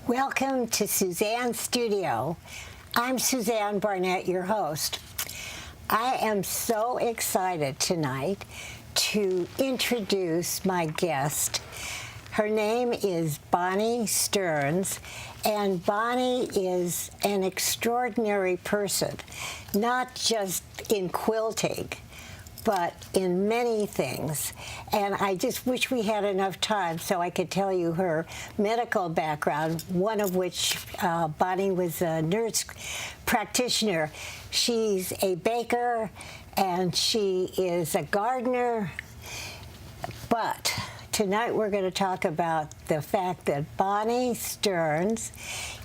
Welcome to Suzanne's studio. I'm Suzanne Barnett, your host. I am so excited tonight to introduce my guest. Her name is Bonnie Stearns, and Bonnie is an extraordinary person, not just in quilting, but in many things. And I just wish we had enough time so I could tell you her medical background, one of which Bonnie was a nurse practitioner. She's a baker, and she is a gardener. But tonight we're going to talk about the fact that Bonnie Stearns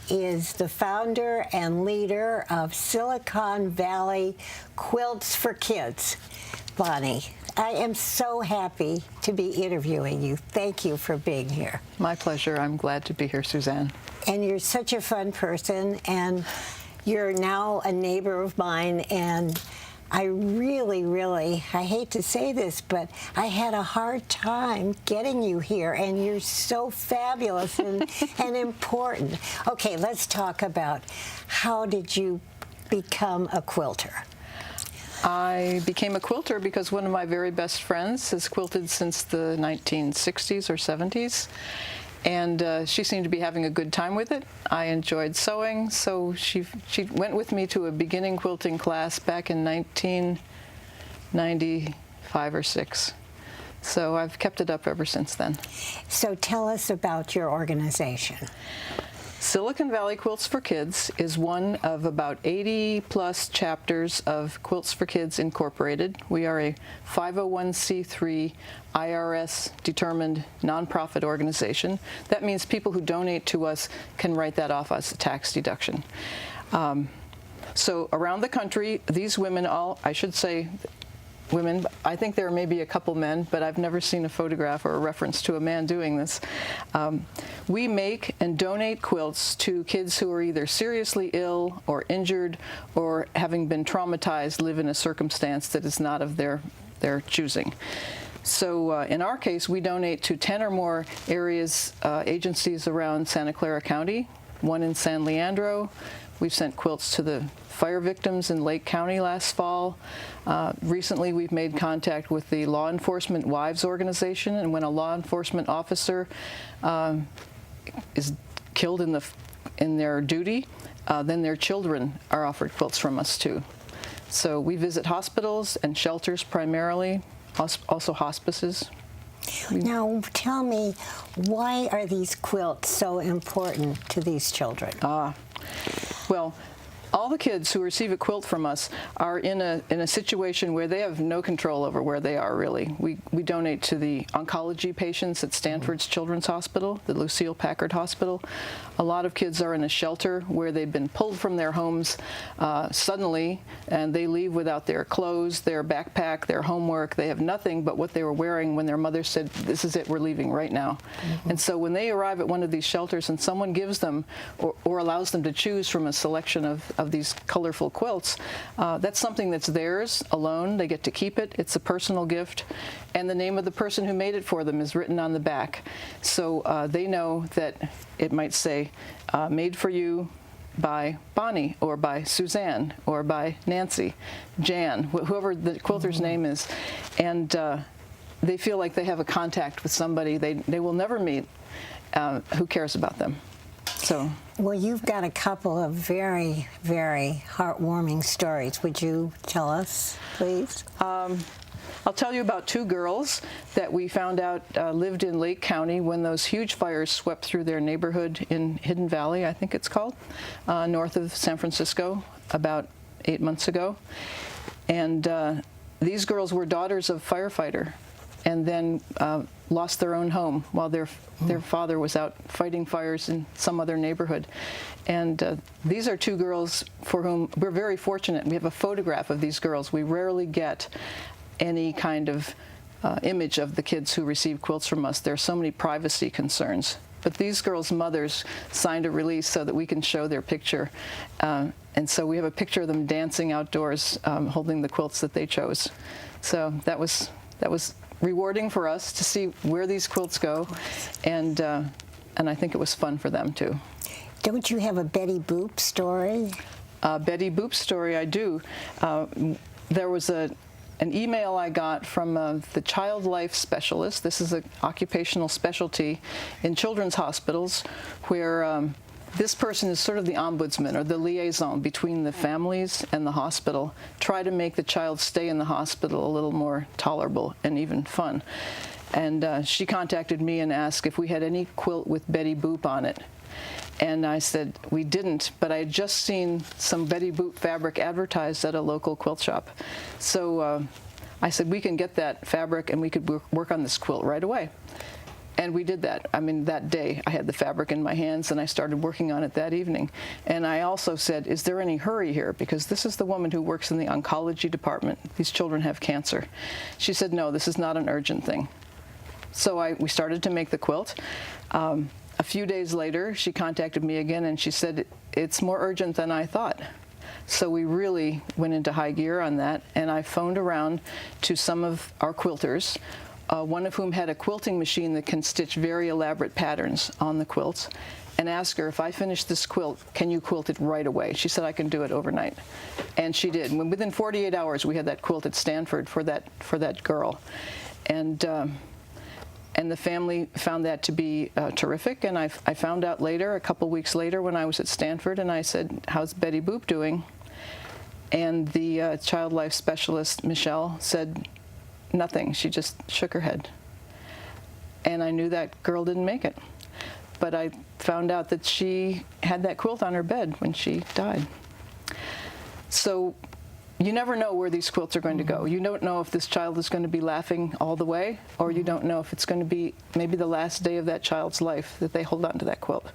is the founder and leader of Silicon Valley Quilts for Kids. Bonnie, I am so happy to be interviewing you. Thank you for being here. My pleasure. I'm glad to be here, Suzanne. And you're such a fun person, and you're now a neighbor of mine, and I really, I hate to say this, but I had a hard time getting you here, and you're so fabulous and, and important. Okay, let's talk about how did you become a quilter? I became a quilter because one of my very best friends has quilted since the 1960s or 70s, and she seemed to be having a good time with it. I enjoyed sewing, so she went with me to a beginning quilting class back in 1995 or 6. So I've kept it up ever since then. So tell us about your organization. Silicon Valley Quilts for Kids is one of about 80-plus chapters of Quilts for Kids Incorporated. We are a 501c3 IRS-determined nonprofit organization. That means people who donate to us can write that off as a tax deduction. So around the country, these women I should say women, I think there may be a couple men, but I've never seen a photograph or a reference to a man doing this. We make and donate quilts to kids who are either seriously ill or injured or, having been traumatized, live in a circumstance that is not of their choosing. So in our case, we donate to 10 or more agencies around Santa Clara County, one in San Leandro. We've sent quilts to the fire victims in Lake County last fall. Recently, we've made contact with the Law Enforcement Wives Organization, and when a law enforcement officer is killed in their duty, then their children are offered quilts from us too. So we visit hospitals and shelters primarily, also hospices. Now, tell me, why are these quilts so important to these children? Well, all the kids who receive a quilt from us are in a situation where they have no control over where they are, really. We donate to the oncology patients at Stanford's Children's Hospital, the Lucille Packard Hospital. A lot of kids are in a shelter where they've been pulled from their homes suddenly, and they leave without their clothes, their backpack, their homework. They have nothing but what they were wearing when their mother said, "This is it, we're leaving right now." And so when they arrive at one of these shelters and someone gives them or allows them to choose from a selection of these colorful quilts, that's something that's theirs alone. They get to keep it. It's a personal gift. And the name of the person who made it for them is written on the back. So they know that it might say, made for you by Bonnie, or by Suzanne, or by Nancy, Jan, whoever the quilter's name is. And they feel like they have a contact with somebody they will never meet who cares about them. So, well, you've got a couple of very, very heartwarming stories. Would you tell us, please? I'll tell you about two girls that we found out lived in Lake County when those huge fires swept through their neighborhood in Hidden Valley, I think it's called, north of San Francisco, about 8 months ago. And these girls were daughters of firefighter, and then lost their own home while their father was out fighting fires in some other neighborhood. And these are two girls for whom we're very fortunate. We have a photograph of these girls. We rarely get any kind of image of the kids who receive quilts from us. There are so many privacy concerns. But these girls' mothers signed a release so that we can show their picture. And so we have a picture of them dancing outdoors, holding the quilts that they chose. So that was rewarding for us to see where these quilts go, and I think it was fun for them too. Don't you have a Betty Boop story? Betty Boop story, I do. There was an email I got from the child life specialist. This is an occupational specialty in children's hospitals where this person is sort of the ombudsman or the liaison between the families and the hospital, try to make the child stay in the hospital a little more tolerable and even fun. And she contacted me and asked if we had any quilt with Betty Boop on it. And I said we didn't, but I had just seen some Betty Boop fabric advertised at a local quilt shop. So I said we can get that fabric and we could work on this quilt right away. And we did that. I mean, that day I had the fabric in my hands and I started working on it that evening. And I also said, is there any hurry here? Because this is the woman who works in the oncology department. These children have cancer. She said, no, this is not an urgent thing. So we started to make the quilt. A few days later, she contacted me again and she said, it's more urgent than I thought. So we really went into high gear on that. And I phoned around to some of our quilters, one of whom had a quilting machine that can stitch very elaborate patterns on the quilts, and asked her, if I finish this quilt, can you quilt it right away? She said I can do it overnight. And she did. Within 48 hours, we had that quilt at Stanford for that girl. And the family found that to be terrific. And I found out later, a couple weeks later, when I was at Stanford, and I said, how's Betty Boop doing? And the child life specialist, Michelle, said, nothing. She just shook her head. And I knew that girl didn't make it. But I found out that she had that quilt on her bed when she died. So you never know where these quilts are going to go. You don't know if this child is going to be laughing all the way, or you don't know if it's going to be maybe the last day of that child's life that they hold on to that quilt.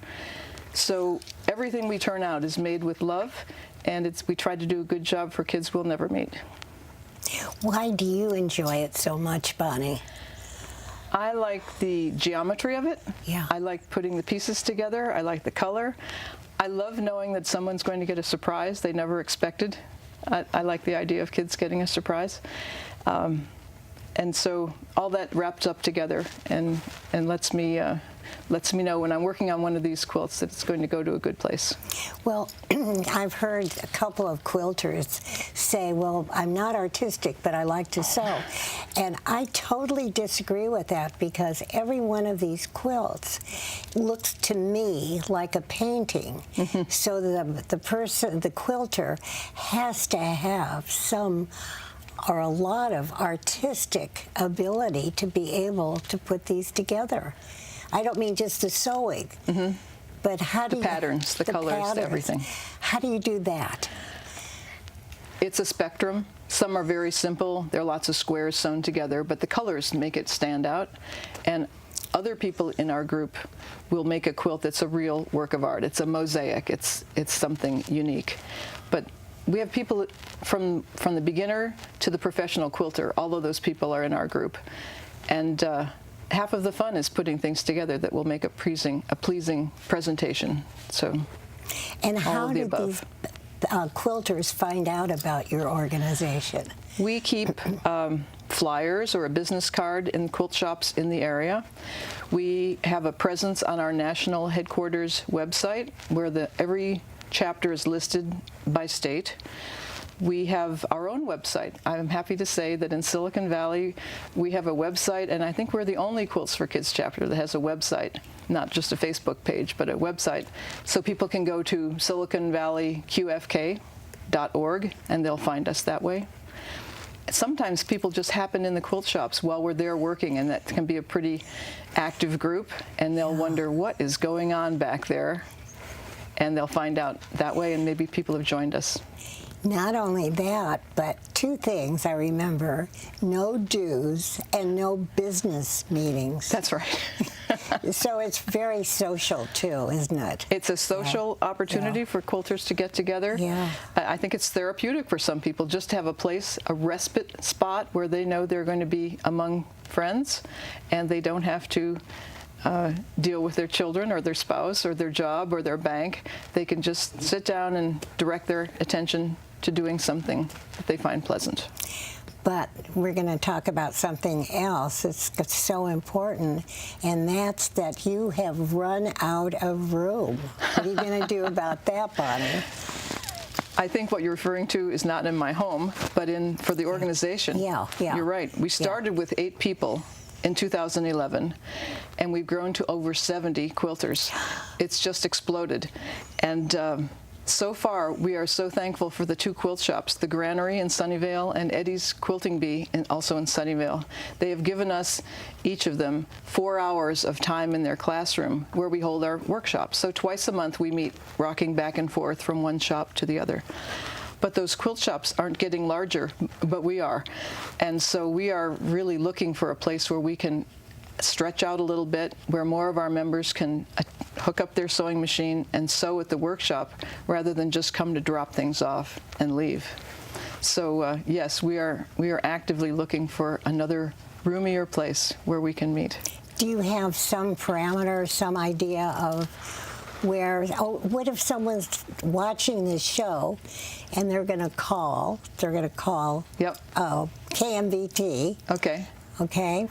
So everything we turn out is made with love, and we try to do a good job for kids we'll never meet. Why do you enjoy it so much, Bonnie? I like the geometry of it. Yeah. I like putting the pieces together. I like the color. I love knowing that someone's going to get a surprise they never expected. I like the idea of kids getting a surprise. And so all that wraps up together and lets me know when I'm working on one of these quilts that it's going to go to a good place. Well, I've heard a couple of quilters say, well, I'm not artistic, but I like to sew. And I totally disagree with that, because every one of these quilts looks to me like a painting. Mm-hmm. So the quilter has to have some or a lot of artistic ability to be able to put these together. I don't mean just the sewing, mm-hmm. but how do you... The patterns, the colors, everything. How do you do that? It's a spectrum. Some are very simple. There are lots of squares sewn together, but the colors make it stand out. And other people in our group will make a quilt that's a real work of art. It's a mosaic. It's something unique. But we have people from the beginner to the professional quilter. All of those people are in our group. And half of the fun is putting things together that will make a pleasing presentation. So, and how all of the did above. These quilters find out about your organization? We keep flyers or a business card in quilt shops in the area. We have a presence on our national headquarters website where every chapter is listed by state. We have our own website. I'm happy to say that in Silicon Valley, we have a website, and I think we're the only Quilts for Kids chapter that has a website, not just a Facebook page, but a website. So people can go to siliconvalleyqfk.org, and they'll find us that way. sometimes people just happen in the quilt shops while we're there working, and that can be a pretty active group, and they'll wonder what is going on back there, and they'll find out that way, and maybe people have joined us. Not only that, but two things I remember: no dues and no business meetings. That's right. So it's very social too, isn't it? It's a social opportunity for quilters to get together. Yeah. I think it's therapeutic for some people just to have a place, a respite spot where they know they're going to be among friends, and they don't have to deal with their children or their spouse or their job or their bank. They can just sit down and direct their attention to doing something that they find pleasant. But we're going to talk about something else that's so important, and that's that you have run out of room. What are you going to do about that, Bonnie? I think what you're referring to is not in my home, but for the organization. Yeah. You're right. We started with 8 people in 2011, and we've grown to over 70 quilters. It's just exploded. And so far, we are so thankful for the 2 quilt shops, the Granary in Sunnyvale and Eddie's Quilting Bee, also in Sunnyvale. They have given us, each of them, 4 hours of time in their classroom where we hold our workshops. So twice a month we meet, rocking back and forth from one shop to the other. But those quilt shops aren't getting larger, but we are. And so we are really looking for a place where we can stretch out a little bit, where more of our members can hook up their sewing machine and sew at the workshop rather than just come to drop things off and leave. So yes, we are actively looking for another roomier place where we can meet. Do you have some parameter, some idea of what if someone's watching this show and they're going to call Yep. KMVT. Okay.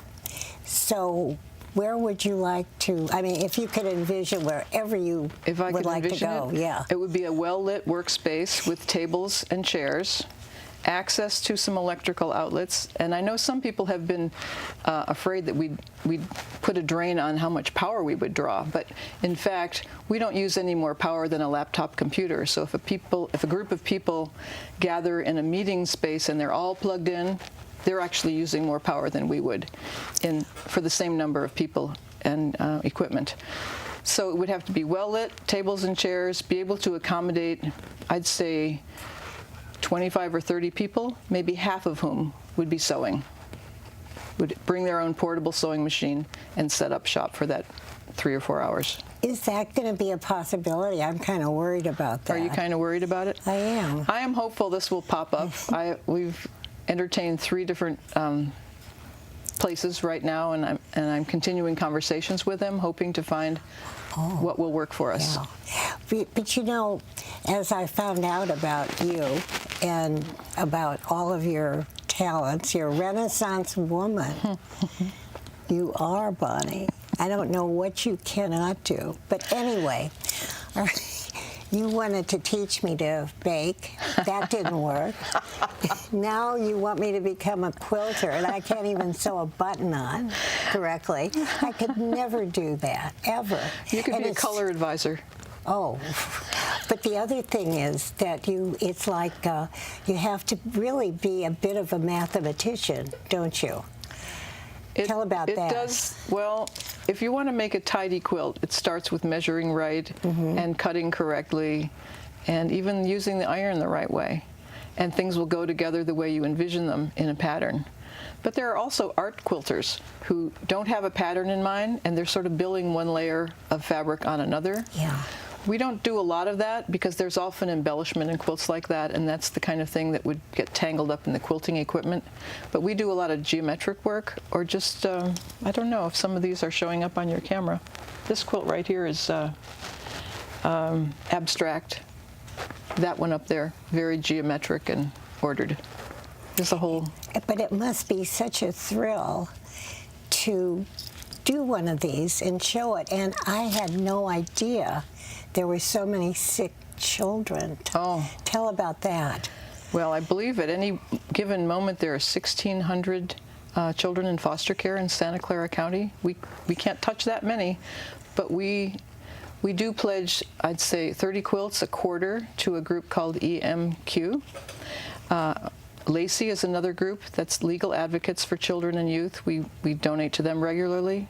So where would you like to, I mean, if you could envision wherever you would like to go, it would be a well-lit workspace with tables and chairs, access to some electrical outlets, and I know some people have been afraid that we'd put a drain on how much power we would draw, but in fact, we don't use any more power than a laptop computer. So if a group of people gather in a meeting space and they're all plugged in, they're actually using more power than we would for the same number of people and equipment. So it would have to be well lit, tables and chairs, be able to accommodate, I'd say, 25 or 30 people, maybe half of whom would be sewing, would bring their own portable sewing machine and set up shop for that 3 or 4 hours. Is that going to be a possibility? I'm kind of worried about that. Are you kind of worried about it? I am. I am hopeful this will pop up. We've entertained 3 different places right now, and I'm continuing conversations with them, hoping to find what will work for us. Yeah. But you know, as I found out about you and about all of your talents, you're a Renaissance woman. You are, Bonnie. I don't know what you cannot do. But anyway, you wanted to teach me to bake. That didn't work. Now you want me to become a quilter, and I can't even sew a button on correctly. I could never do that, ever. You could be a color advisor. Oh, but the other thing is that it's like you have to really be a bit of a mathematician, don't you? Tell about that. It does. Well, if you want to make a tidy quilt, it starts with measuring right and cutting correctly and even using the iron the right way. And things will go together the way you envision them in a pattern. But there are also art quilters who don't have a pattern in mind, and they're sort of building one layer of fabric on another. Yeah. We don't do a lot of that because there's often embellishment in quilts like that, and that's the kind of thing that would get tangled up in the quilting equipment. But we do a lot of geometric work, or just, I don't know if some of these are showing up on your camera. This quilt right here is abstract. That one up there, very geometric and ordered. There's a whole... But it must be such a thrill to do one of these and show it. And I had no idea there were so many sick children. Tell about that. Well, I believe at any given moment there are 1,600 children in foster care in Santa Clara County. We can't touch that many, but we do pledge, I'd say, 30 quilts a quarter to a group called EMQ. Lacey is another group that's legal advocates for children and youth. We donate to them regularly.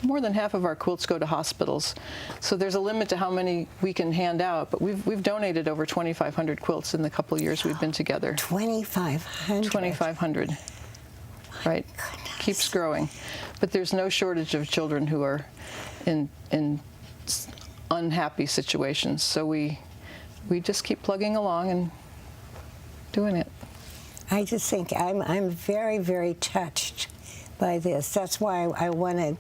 More than half of our quilts go to hospitals, so there's a limit to how many we can hand out, but we've donated over 2,500 quilts in the couple of years we've been together. 2,500? 2,500, right. Goodness. Keeps growing. But there's no shortage of children who are in unhappy situations, so we just keep plugging along and doing it. I just think I'm very, very touched by this. That's why I wanted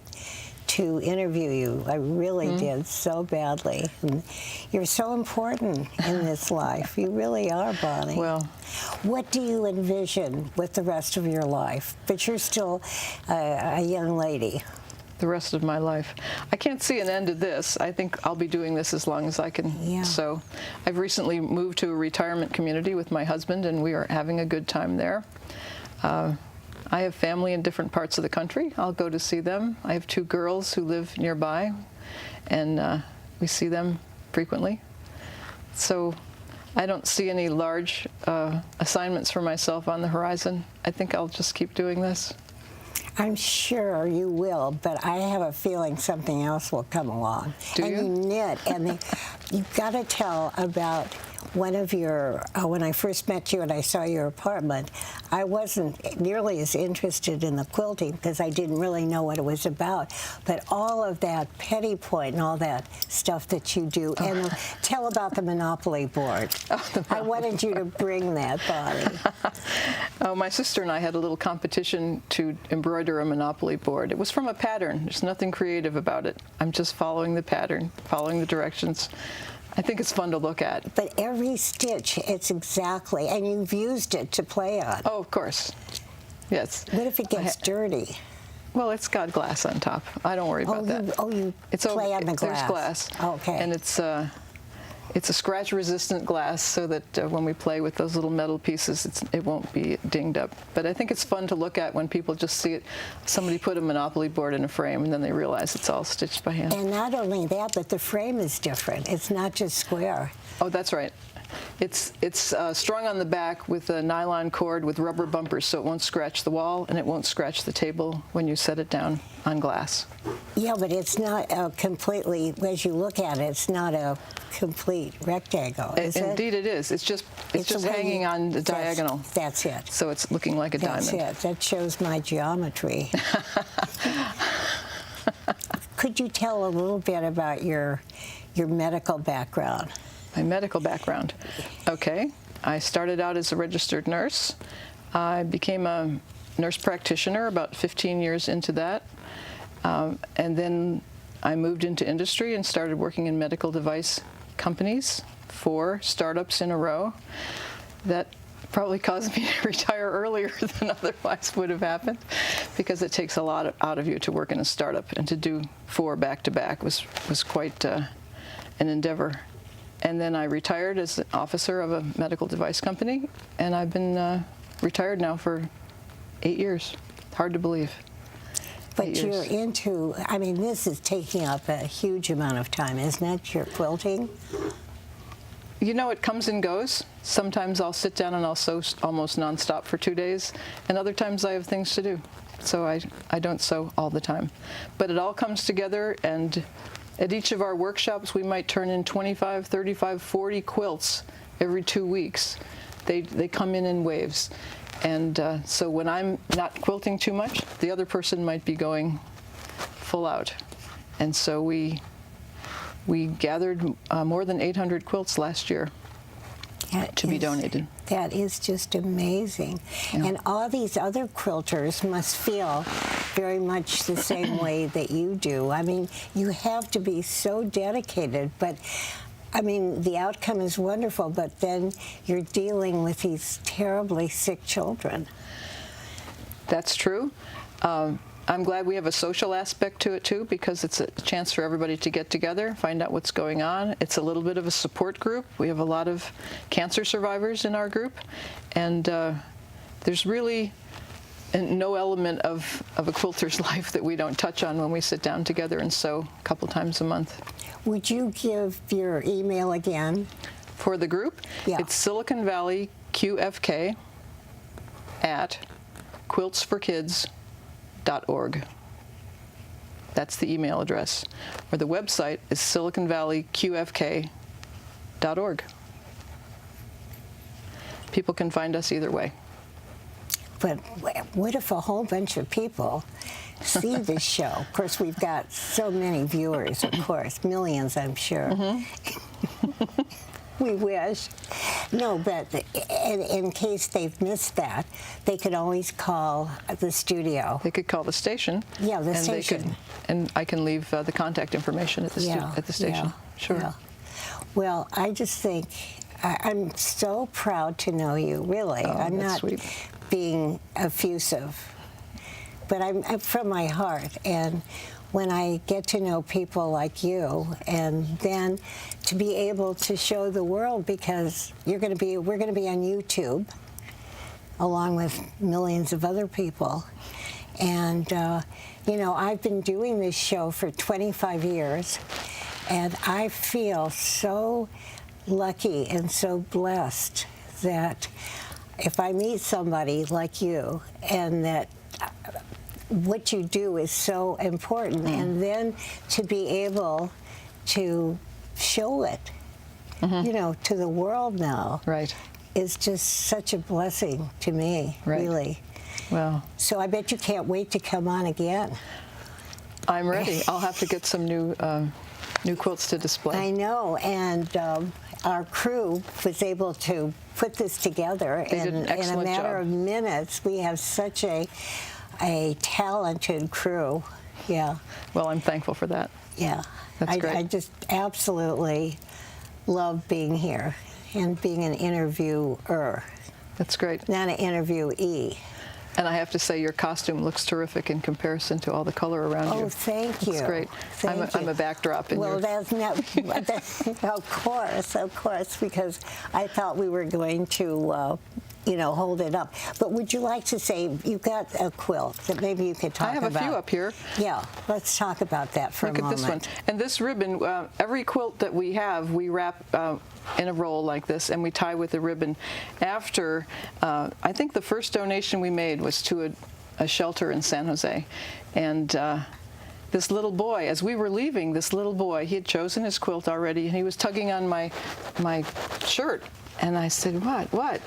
to interview you. I really did so badly. And you're so important in this life. You really are, Bonnie. Well, what do you envision with the rest of your life? But you're still a young lady. the rest of my life. I can't see an end to this. I think I'll be doing this as long as I can. Yeah. So I've recently moved to a retirement community with my husband, and we are having a good time there. I have family in different parts of the country. I'll go to see them. I have 2 girls who live nearby, and we see them frequently. So I don't see any large assignments for myself on the horizon. I think I'll just keep doing this. I'm sure you will, but I have a feeling something else will come along. Do you? And you knit, and you've got to tell about one of your, when I first met you and I saw your apartment, I wasn't nearly as interested in the quilting because I didn't really know what it was about, but all of that petty point and all that stuff that you do, and tell about the Monopoly board. I wanted you to bring that, Bonnie. Oh, my sister and I had a little competition to embroider a Monopoly board. It was from a pattern. There's nothing creative about it. I'm just following the pattern, following the directions. I think it's fun to look at. But every stitch, it's exactly, and you've used it to play on. Oh, of course. Yes. What if it gets dirty? Well, it's got glass on top. I don't worry about that. You It's play on the glass. There's glass. Okay. And it's a scratch-resistant glass, so that when we play with those little metal pieces, it won't be dinged up. But I think it's fun to look at when people just see it. Somebody put a Monopoly board in a frame, and then they realize it's all stitched by hand. And not only that, but the frame is different. It's not just square. Oh, that's right. It's strung on the back with a nylon cord with rubber bumpers, so it won't scratch the wall and it won't scratch the table when you set it down on glass. Yeah, but it's not completely, as you look at it, it's not a complete rectangle, is it? Indeed it is. It's just hanging on the diagonal. That's it. So it's looking like a diamond. That's it. That shows my geometry. Could you tell a little bit about your medical background? My medical background. Okay. I started out as a registered nurse. I became a nurse practitioner about 15 years into that. And then I moved into industry and started working in medical device companies, 4 startups in a row. That probably caused me to retire earlier than otherwise would have happened, because it takes a lot out of you to work in a startup, and to do 4 back-to-back was quite an endeavor. And then I retired as an officer of a medical device company, and I've been retired now for 8 years. Hard to believe. But you're into, I mean, this is taking up a huge amount of time, isn't it, your quilting? You know, it comes and goes. Sometimes I'll sit down and I'll sew almost nonstop for 2 days, and other times I have things to do. So I don't sew all the time. But it all comes together, and at each of our workshops, we might turn in 25, 35, 40 quilts every 2 weeks. They come in waves. And so when I'm not quilting too much, the other person might be going full out. And so we gathered more than 800 quilts last year to be donated. That is just amazing. Yeah. And all these other quilters must feel very much the same way that you do. I mean, you have to be so dedicated, but I mean, the outcome is wonderful, but then you're dealing with these terribly sick children. That's true. I'm glad we have a social aspect to it, too, because it's a chance for everybody to get together, find out what's going on. It's a little bit of a support group. We have a lot of cancer survivors in our group, and there's really no element of a quilter's life that we don't touch on when we sit down together and sew a couple times a month. Would you give your email again? For the group? Yeah. It's Silicon Valley QFK quiltsforkids.org. That's the email address. Or the website is siliconvalleyqfk.org. People can find us either way. But what if a whole bunch of people see this show? Of course, we've got so many viewers, of course, millions, I'm sure. Mm-hmm. We wish. No, but in case they've missed that, they could always call the studio. They could call the station. Yeah, the station. And I can leave the contact information at the station. Yeah, sure. Yeah. Well, I just think I'm so proud to know you, really. Oh, I'm that's not sweet. Being effusive, but I'm from my heart. And when I get to know people like you, and then to be able to show the world, because we're going to be on YouTube, along with millions of other people. And you know, I've been doing this show for 25 years, and I feel so lucky and so blessed that if I meet somebody like you, and that what you do is so important, and then to be able to show it, you know, to the world now, right, is just such a blessing to me, really. Well, so I bet you can't wait to come on again. I'm ready. I'll have to get some new quilts to display. I know, and our crew was able to put this together in a matter of minutes. We have such a talented crew. Yeah. Well, I'm thankful for that. Yeah. That's great. I just absolutely love being here and being an interviewer. That's great. Not an interviewee. And I have to say, your costume looks terrific in comparison to all the color around you. Oh, thank you. It's great. I'm a backdrop in your... Well, that's not... of course, because I thought we were going to, you know, hold it up. But would you like to say, you've got a quilt that maybe you could talk about? I have a few up here. Yeah, let's talk about that for a moment. Look at this one. And this ribbon, every quilt that we have, we wrap in a roll like this, and we tie with a ribbon. After, I think the first donation we made was to a shelter in San Jose. And this little boy, as we were leaving, this little boy, he had chosen his quilt already, and he was tugging on my shirt. And I said, what?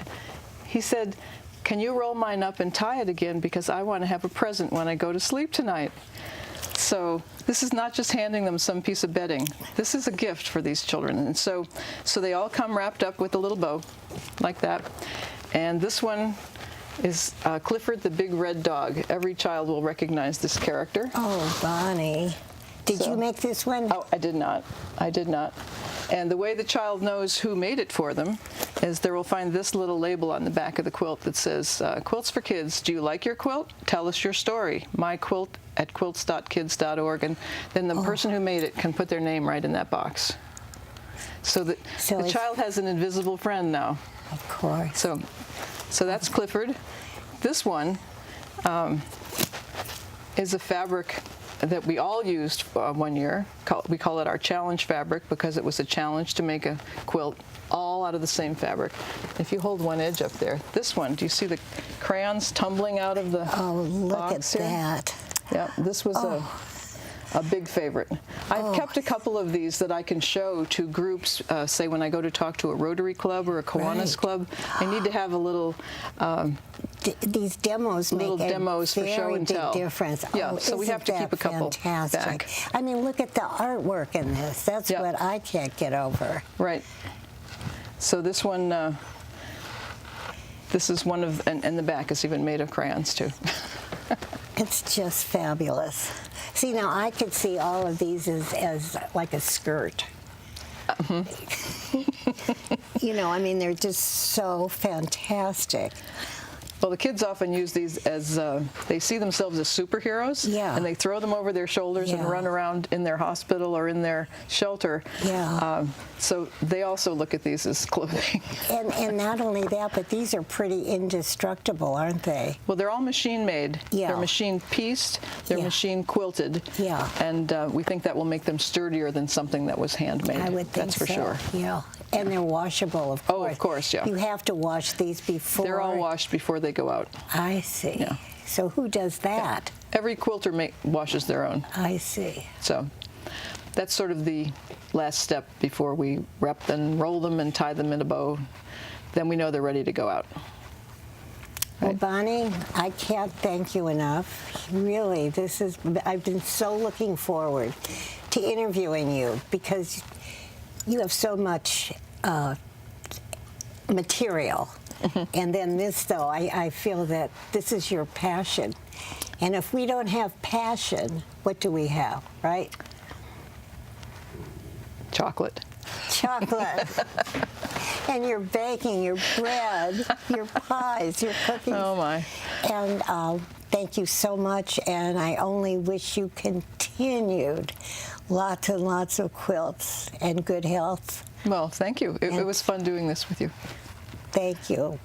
He said, can you roll mine up and tie it again, because I want to have a present when I go to sleep tonight. So this is not just handing them some piece of bedding. This is a gift for these children. And so they all come wrapped up with a little bow, like that. And this one is Clifford the Big Red Dog. Every child will recognize this character. Oh, Bonnie. Did you make this one? Oh, I did not. And the way the child knows who made it for them is they will find this little label on the back of the quilt that says, Quilts for Kids, do you like your quilt? Tell us your story. My quilt at quilts.kids.org. And then the person who made it can put their name right in that box. So the child has an invisible friend now. Of course. So that's Clifford. This one is a fabric that we all used one year. We call it our challenge fabric, because it was a challenge to make a quilt all out of the same fabric. If you hold one edge up there, this one, do you see the crayons tumbling out of the box at here? That. Yeah, this was a big favorite. I've kept a couple of these that I can show to groups, say when I go to talk to a Rotary Club or a Kiwanis Club. I need to have a little... these demos make a demos for show and tell. Big difference. Yeah, so we have to keep a couple fantastic. back. I mean, look at the artwork in this. That's what I can't get over. Right. So this one, this is one of, and the back is even made of crayons too. It's just fabulous. See, now I could see all of these as like a skirt. You know, I mean, they're just so fantastic. Well, the kids often use these as, they see themselves as superheroes, and they throw them over their shoulders and run around in their hospital or in their shelter. So they also look at these as clothing. And not only that, but these are pretty indestructible, aren't they? Well, they're all machine-made. They're machine-pieced, they're machine-quilted, and we think that will make them sturdier than something that was handmade. I would think That's for sure. Yeah, and they're washable, of course. Oh, of course, yeah. You have to wash these before. They're all washed before they go out. I see. Yeah. So who does that? Every quilter washes their own. I see. So that's sort of the last step before we wrap and roll them and tie them in a bow. Then we know they're ready to go out. Well, Bonnie, I can't thank you enough. Really, I've been so looking forward to interviewing you because you have so much material. And then this, though, I feel that this is your passion. And if we don't have passion, what do we have, right? Chocolate. Chocolate. And your baking, your bread, your pies, your cookies. Oh, my. And thank you so much, and I only wish you continued lots and lots of quilts and good health. Well, thank you. It was fun doing this with you. Thank you.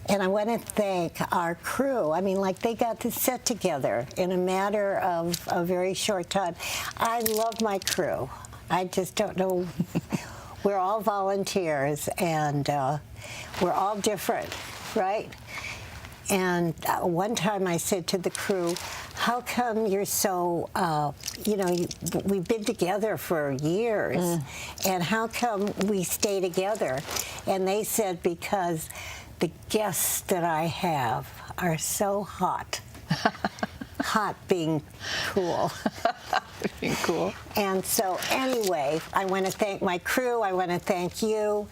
And I want to thank our crew. I mean, like, they got this set together in a matter of a very short time. I love my crew. I just don't know. We're all volunteers, and we're all different, right? And one time I said to the crew, how come you're so, we've been together for years, and how come we stay together? And they said, because the guests that I have are so hot. Hot being cool. Being cool. And so anyway, I want to thank my crew, I want to thank you,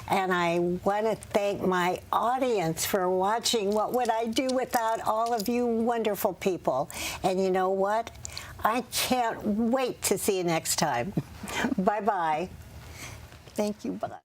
and I want to thank my audience for watching. What would I do without all of you wonderful people? And you know what? I can't wait to see you next time. Bye-bye. Thank you. Bye.